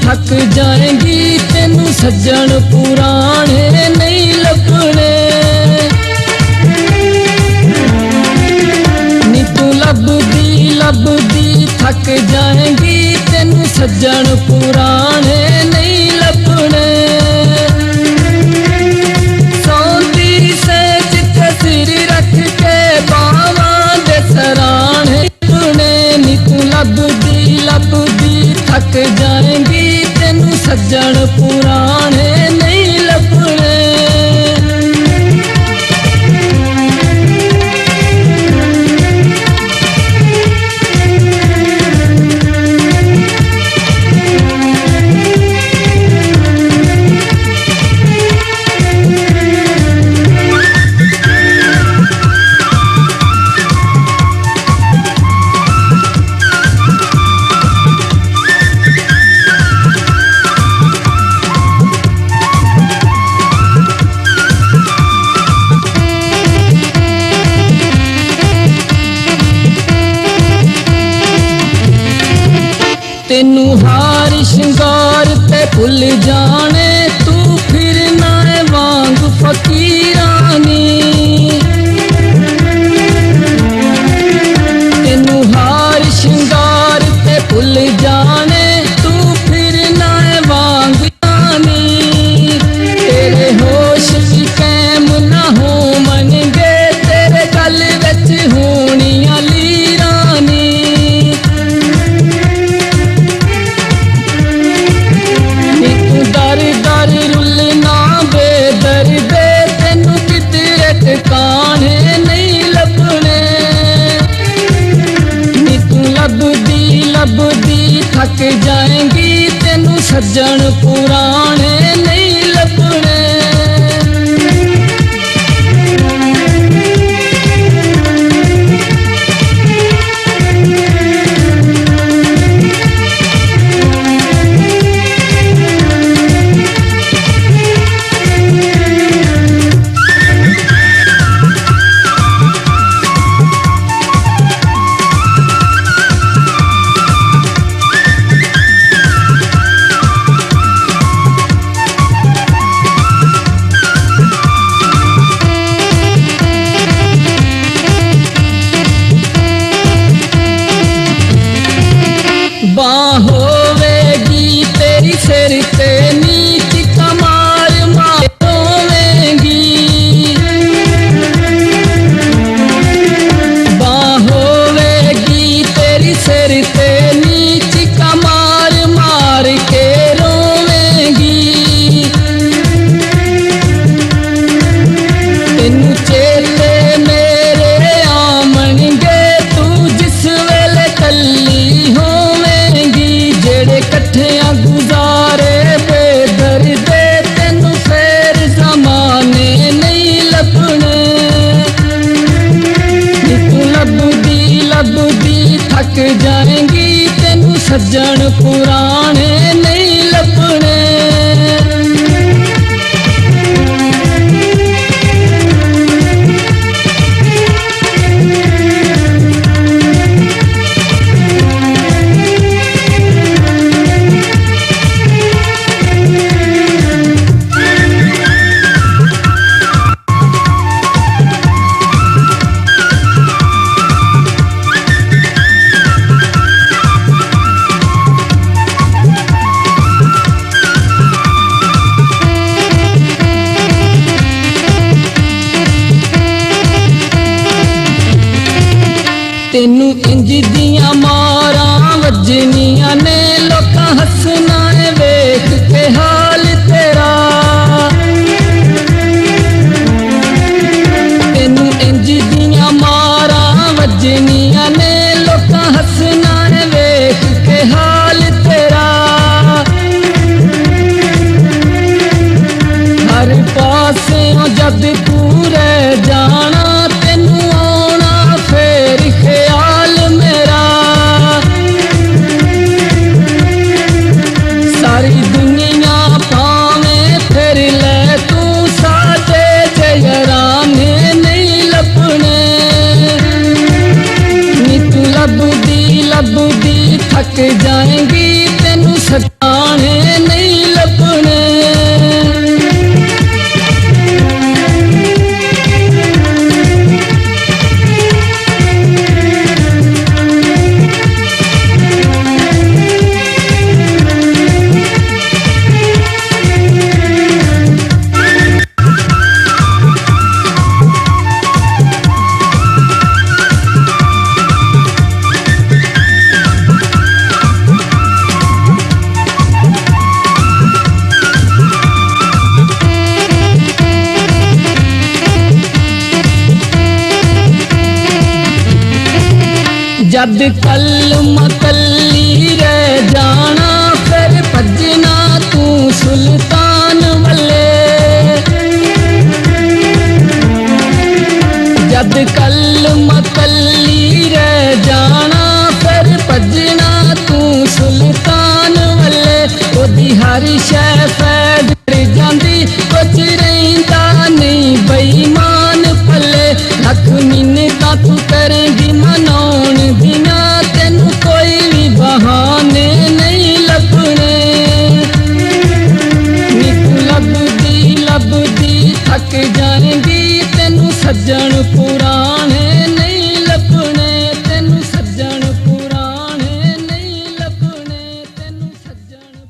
थक जाएगी तेनू सज्जन पुराने नहीं लभने। नी तू लभदी थक जाएगी तेनू सज्जन पुराने नहीं लभने। सौंदी से जिथे सिर रख के बावां दे सराणे लभने। नी तू लभदी थक जाएगी तेनू सज्जन पुराने नहीं लभने। तेनू हार शिंगार ते भुल जाने तू फिर ना वांग फकीरानी। तेनू हार शिंगार ते भुल जाने तू फिर ना वांग रानी। तेरे होश भी कैम ना हो मनगे तेरे गल विच होनियां लीरानी। दर रुलना बेदर्दे तेनू किधरे ठिकाने नहीं लभने। नी तू लभदी थक जाएगी तेनू सज्जन पुराने नहीं लभने। बां होवेगी तेरी सिर ते नीच कमार मार होवेगी। बां होवेगी तेरी सिर ते नीच कमार मार के रोवेगी। तेनू चेते मेरे आमणगे तू जिस वेले कल्ली हो। जेड़े कट्ठियां गुजारे बेदर्दे तेनू फेर ज़माने नहीं लभने। नी तू लभदी थक जाएगी तेनू सज्जन पुराने नहीं लभने। तेनू इंज दियां मारां वजनियां ने लोकां हसना है वेख के हाल तेरा। तेनू इंज दियां मारां वजनियां ने लोकां हसना है वेख के हाल तेरा। हर पासे जब तू रह जाना तेनू आना फेर ख्याल मेरा। सारी दुनिया पावे फिर ले तू साथे जयराने नहीं लभने। नी तू लभदी थक जाएगी तेनू सताने जद कल मकली रह जाना